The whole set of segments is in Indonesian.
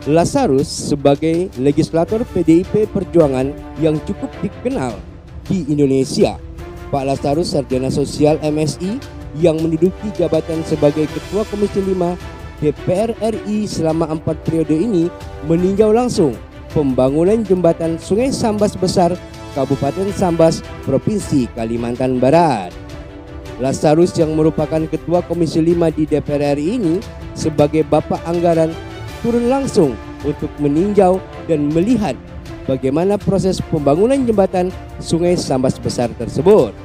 Lazarus sebagai legislator PDIP Perjuangan yang cukup dikenal di Indonesia. Pak Lazarus sarjana sosial MSI yang menduduki jabatan sebagai Ketua Komisi 5 DPR RI selama 4 periode ini meninjau langsung pembangunan jembatan Sungai Sambas Besar Kabupaten Sambas, Provinsi Kalimantan Barat. Lazarus yang merupakan Ketua Komisi 5 di DPR RI ini sebagai Bapak Anggaran turun langsung untuk meninjau dan melihat bagaimana proses pembangunan jembatan Sungai Sambas Besar tersebut.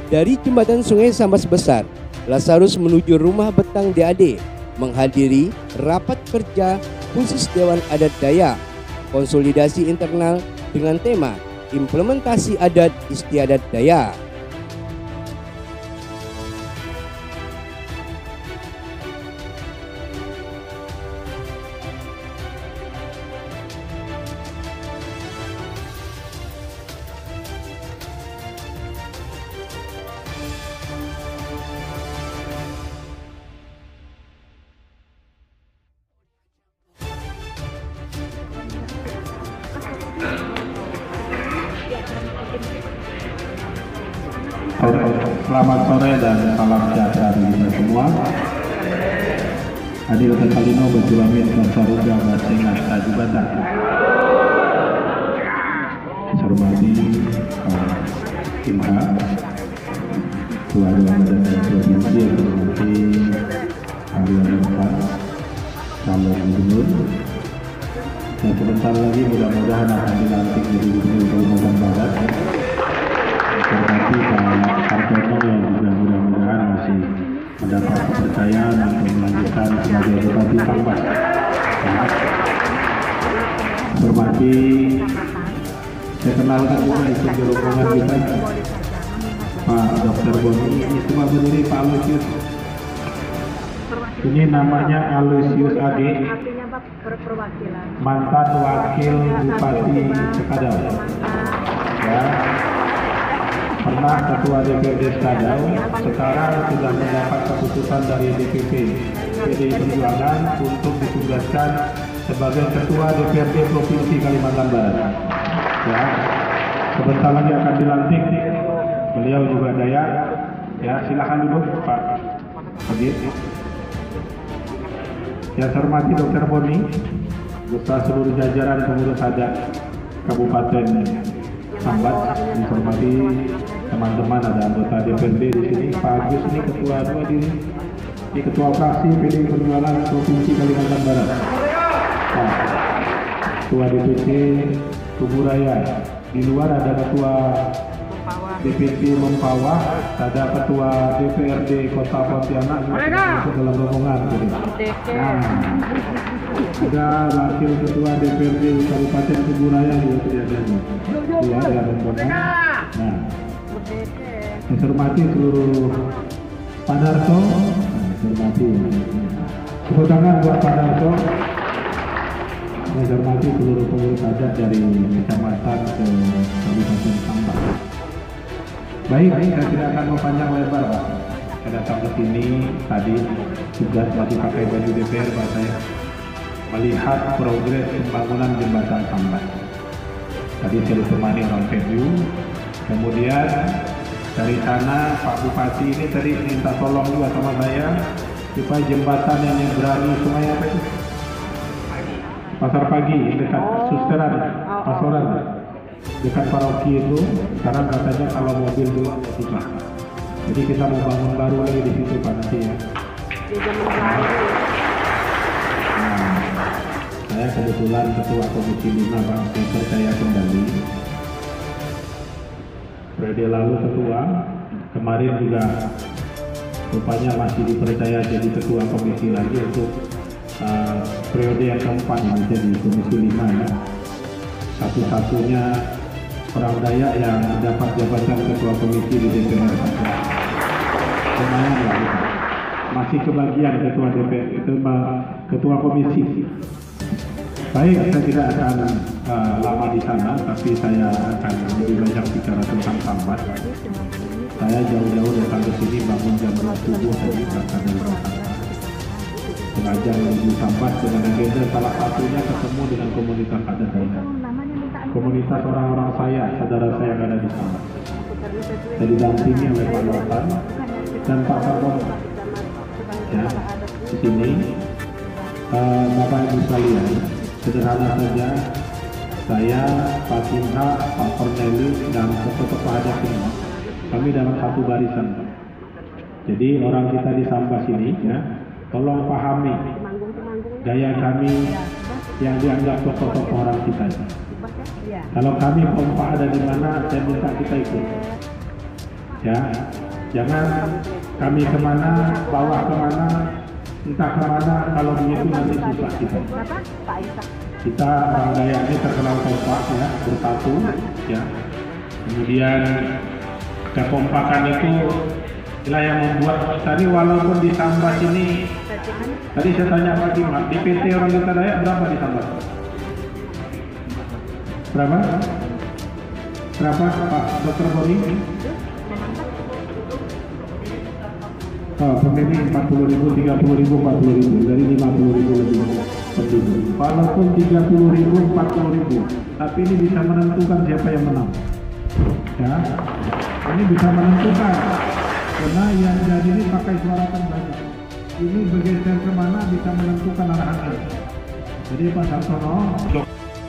Dari jembatan Sungai Sambas Besar, Lazarus menuju rumah Betang DAD menghadiri rapat kerja khusus Dewan Adat Dayak, konsolidasi internal dengan tema implementasi adat istiadat Dayak. Selamat sore dan salam sejahtera bagi kita semua. Hadir Kalino Bajulamin Kasaruga Basengas Tajubatan. Saya hormati Imha, Ketua Dewan Adat Provinsi yang hormati Harian Bapak, calon gubernur. Dan sebentar lagi mudah-mudahan akan dilantik jadi gubernur Kalimantan Barat. Hormati Pak Kartono yang juga mudah-mudahan masih mendapat kepercayaan untuk melanjutkan sebagai Bupati Sambas. Hormati, saya kenalkan juga istri rombongan kita, Pak Dr. Boni. Ini semua berdiri Pak Aloysius. Ini namanya Aloysius AG, mantan Wakil Bupati Sekadau. Ya. Pernah Ketua DPRD Sekadau, sekarang sudah mendapat keputusan dari DPP PDI Perjuangan untuk ditugaskan sebagai Ketua DPRD Provinsi Kalimantan Barat. Ya, sebentar lagi akan dilantik. Beliau juga Dayak. Ya, silakan duduk Pak Hadir. Yang saya hormati Dr. Boni, beserta seluruh jajaran pengurus adat Kabupaten Sambas, yang saya hormati teman-teman, ada anggota DPRD di sini, Pak Agus ini ketua dua diri, ini ketua fraksi PDI Perjuangan Provinsi Kalimantan Barat, nah, ketua DPC Kuburaya, di luar ada ketua DPC Mempawah, ada ketua DPRD Kota Pontianak masuk dalam rombongan. Nah, ada wakil ketua DPRD Kabupaten Kuburaya juga tidak ada rombongan. Nah, saya hormati seluruh Pak Darso, saya hormati tepuk tangan buat Pak Darso. Saya hormati seluruh pengurus adat dari kecamatan ke Kabupaten Sambas. Baik, saya tidak akan memanjang lebar Pak. Saya datang ke sini tadi tugas masih pakai baju DPR Pak, saya melihat progres pembangunan jembatan Sambas. Tadi saya ditemani orang PBU. Kemudian dari sana Pak Bupati ini tadi minta tolong juga sama saya supaya jembatan yang nyeberangi sungai apa itu? Pasar Pagi dekat Susteran, Pasoran, dekat paroki itu. Sekarang katanya kalau mobil dulu susah. Jadi kita mau bangun baru lagi di situ Pak nanti ya. Nah, saya kebetulan Ketua Komisi 5 Pak, saya percaya kembali. Periode lalu ketua, kemarin juga rupanya masih dipercaya jadi ketua komisi lagi untuk periode yang keempat menjadi komisi 5 ya. Satu-satunya orang Dayak yang mendapat jabatan ketua komisi di DPR. Lumayan lah, masih kebagian ketua DPR itu ketua komisi. Baik, saya tidak akan lama di sana, tapi saya akan lebih banyak bicara tentang Sambas. Saya jauh-jauh datang ke sini bangun jam 2 subuh tadi berangkat dari Jakarta. mengajak menuju Sambas dengan agenda salah satunya ketemu dengan komunitas adat saya. Komunitas orang-orang saudara saya yang ada di sana. Saya didampingi oleh Pak Notan dan Pak Sartono. Ya, di sini Bapak Ibu sekalian, sederhana saja, saya, Pak Sinha, Pak Cornelis, dan tokoh-tokoh adat ini, kami dalam satu barisan. Jadi orang kita di Sambas ini, ya, tolong pahami gaya kami yang dianggap tokoh-tokoh orang kita. Kalau kami kompak ada di mana, saya minta kita ikut. Ya, jangan kami kemana, bawah kemana, entah kemana, kalau begitu nanti susah kita. Kita orang Dayak ini terkenal kompak, ya, bersatu, ya. Kemudian kekompakan itu inilah yang membuat tadi walaupun di Sambas ini, tadi saya tanya Pak Dimas, di PT orang kita Dayak berapa di Sambas? Berapa? Berapa Pak Dr. Boni? Oh, pemilih 40.000, 30.000, 40.000, dari 50.000 lebih penduduk. Walaupun 30.000, 40.000, tapi ini bisa menentukan siapa yang menang. Ya, ini bisa menentukan karena yang jadi ini pakai suara kan banyak. Ini bergeser kemana bisa menentukan arahnya. Jadi Pak Sartono,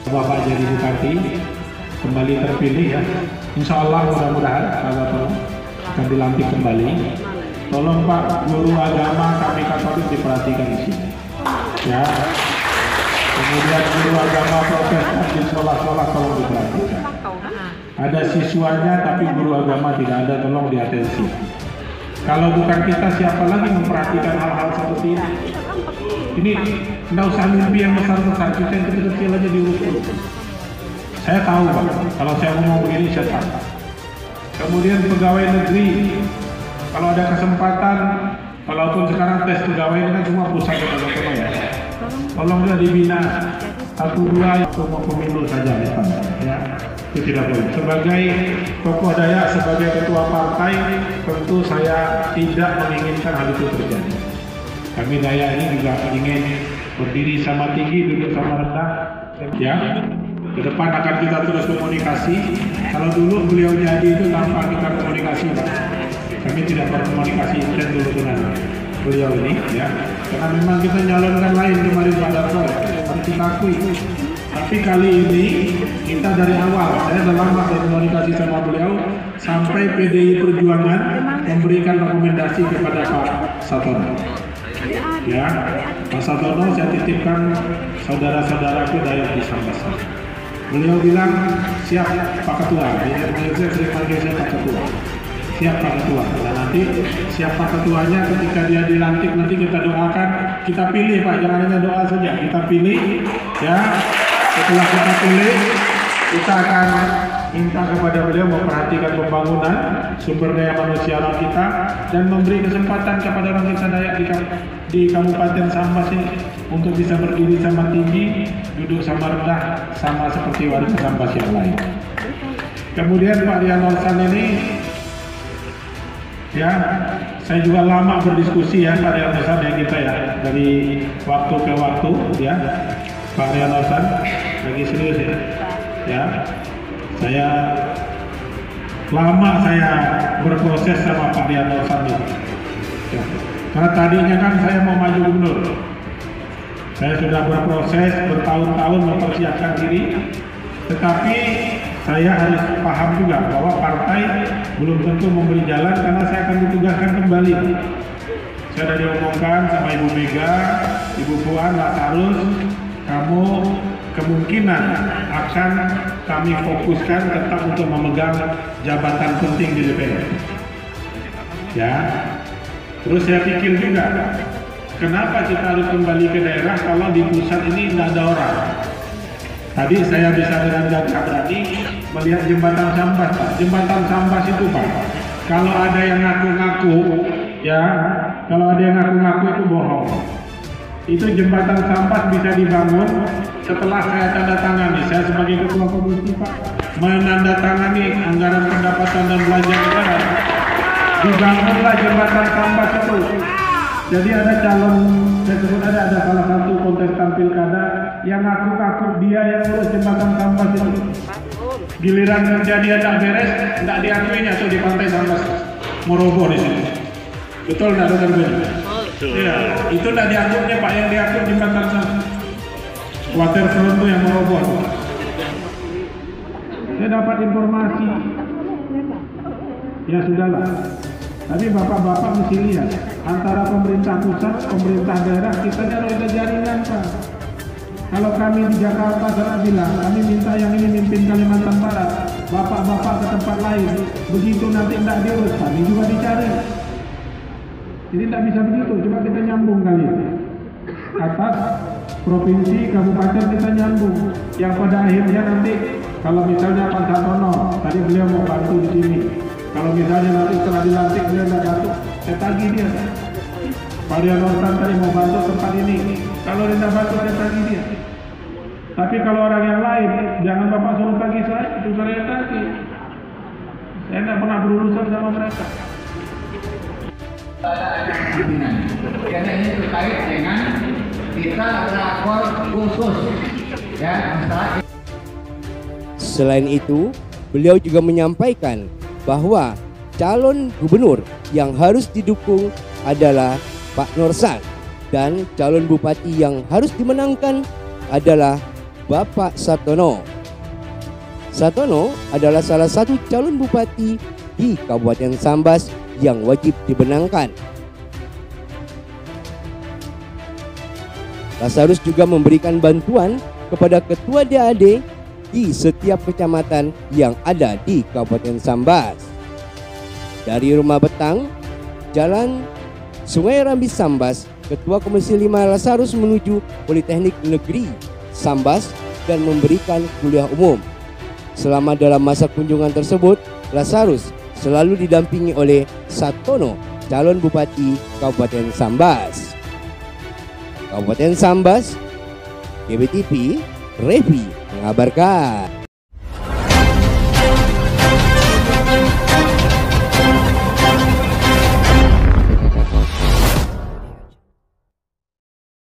Bapak jadi bupati, kembali terpilih ya. Insya Allah mudah-mudahan Pak Sartono akan dilantik kembali. Tolong Pak, guru agama kami Katolik diperhatikan di sini. Ya. Kemudian guru agama Protestan di sekolah-sekolah tolong diperhatikan. Ada siswanya tapi guru agama tidak ada, tolong diatensi. Kalau bukan kita, siapa lagi memperhatikan hal-hal seperti ini? Ini tidak usah mimpi yang besar-besar, kita yang kecil-kecil aja diurus. Saya tahu Pak, kalau saya ngomong begini saya tahu. Kemudian pegawai negeri, kalau ada kesempatan, walaupun sekarang tes pegawai ini kan semua pusat kita ya. Tolonglah dibina 1-2 atau mau pemilu saja misalnya, ya. Itu tidak boleh. Sebagai tokoh Dayak, sebagai ketua partai, tentu saya tidak menginginkan hal itu terjadi. Kami Dayak ini juga ingin berdiri sama tinggi, duduk sama rendah, ya. Ke depan akan kita terus komunikasi. Kalau dulu beliau jadi itu tanpa kita komunikasi, Pak. Kami tidak berkomunikasi intens dulu dengan beliau ini, ya. Karena memang kita nyalonkan lain kemarin Pak Darto, harus kita akui. Tapi kali ini kita dari awal, saya sudah lama berkomunikasi sama beliau sampai PDI Perjuangan memberikan rekomendasi kepada Pak Sartono. Ya, Pak Sartono saya titipkan saudara-saudaraku Dayak di Sambas. Beliau bilang siap Pak Ketua, saya sering panggil saya Pak Ketua. Siap Pak Ketua, dan nanti siap Pak Ketuanya ketika dia dilantik nanti kita doakan, kita pilih Pak, jangan hanya doa saja, kita pilih, ya. Setelah kita pilih, kita akan minta kepada beliau memperhatikan pembangunan sumber daya manusia kita dan memberi kesempatan kepada orang desa Dayak di Kabupaten Sambas ini untuk bisa berdiri sama tinggi, duduk sama rendah, sama seperti warga Sambas yang lain. Kemudian Pak Rian Orsan ini, ya, saya juga lama berdiskusi ya Pak Rian Orsan yang kita ya, dari waktu ke waktu ya. Pak Rian Orsan lagi serius ya. Ya, saya lama berproses sama Pak Rian Orsan itu. Ya. Karena tadinya kan saya mau maju gubernur. Saya sudah berproses bertahun-tahun mempersiapkan diri, tetapi saya harus paham juga bahwa partai belum tentu memberi jalan karena saya akan ditugaskan kembali. Saya sudah diomongkan sama Ibu Mega, Ibu Puan, Lasarus, kamu kemungkinan akan kami fokuskan tetap untuk memegang jabatan penting di DPR. Ya, terus saya pikir juga, kenapa kita harus kembali ke daerah kalau di pusat ini tidak ada orang? Tadi saya bisa dengan gagah berani melihat jembatan Sambas, Pak. Jembatan Sambas itu, Pak, kalau ada yang ngaku-ngaku, ya, kalau ada yang ngaku-ngaku itu bohong. Itu jembatan Sambas bisa dibangun setelah saya tanda tangani. Saya sebagai ketua komisi Pak menandatangani anggaran pendapatan dan belanja negara. Dibangunlah jembatan Sambas itu. Jadi ada calon, saya sebut ada salah satu kontestan pilkada yang ngaku-ngaku dia yang urus jembatan Sambas itu. Giliran kerja dia tak beres, tidak diakuinya tuh di pantai Sambas, Morobo di sini. Betul nggak dokter Ben? Iya, itu tidak diakuinya Pak, yang diakui jembatan Sambas. Waterfront tuh yang Morobo. Saya dapat informasi. Ya sudahlah. Tapi bapak-bapak mesti lihat antara pemerintah pusat, pemerintah daerah, kita harus ada jaringan Pak. Kalau kami di Jakarta saya bilang, kami minta yang ini mimpin Kalimantan Barat, bapak-bapak ke tempat lain, begitu nanti tidak diurus, kami juga dicari. Jadi tidak bisa begitu, coba kita nyambung kali. Atas provinsi, kabupaten kita nyambung. Yang pada akhirnya nanti, kalau misalnya Pak Satono, tadi beliau mau bantu di sini. Kalau misalnya nanti setelah dilantik beliau tidak bantu, saya tagih dia. Pak Rian Norsan tadi mau bantu tempat ini, kalau dia tidak bantu saya tagih dia. Tapi kalau orang yang lain, jangan bapak suruh tagih saya, itu saya tagih. Saya tidak pernah berurusan sama mereka. Karena ini terkait dengan kita lapor khusus, ya masalah. Selain itu, beliau juga menyampaikan bahwa calon gubernur yang harus didukung adalah Pak Norsan dan calon bupati yang harus dimenangkan adalah Bapak Satono. Satono adalah salah satu calon bupati di Kabupaten Sambas yang wajib dimenangkan. Lazarus juga memberikan bantuan kepada ketua DAD di setiap kecamatan yang ada di Kabupaten Sambas. Dari Rumah Betang, Jalan Sungai Rambi Sambas, Ketua Komisi 5 Lazarus menuju Politeknik Negeri Sambas dan memberikan kuliah umum. Selama dalam masa kunjungan tersebut, Lazarus selalu didampingi oleh Satono, calon bupati Kabupaten Sambas. Kabupaten Sambas, GBTV, Revi mengabarkan.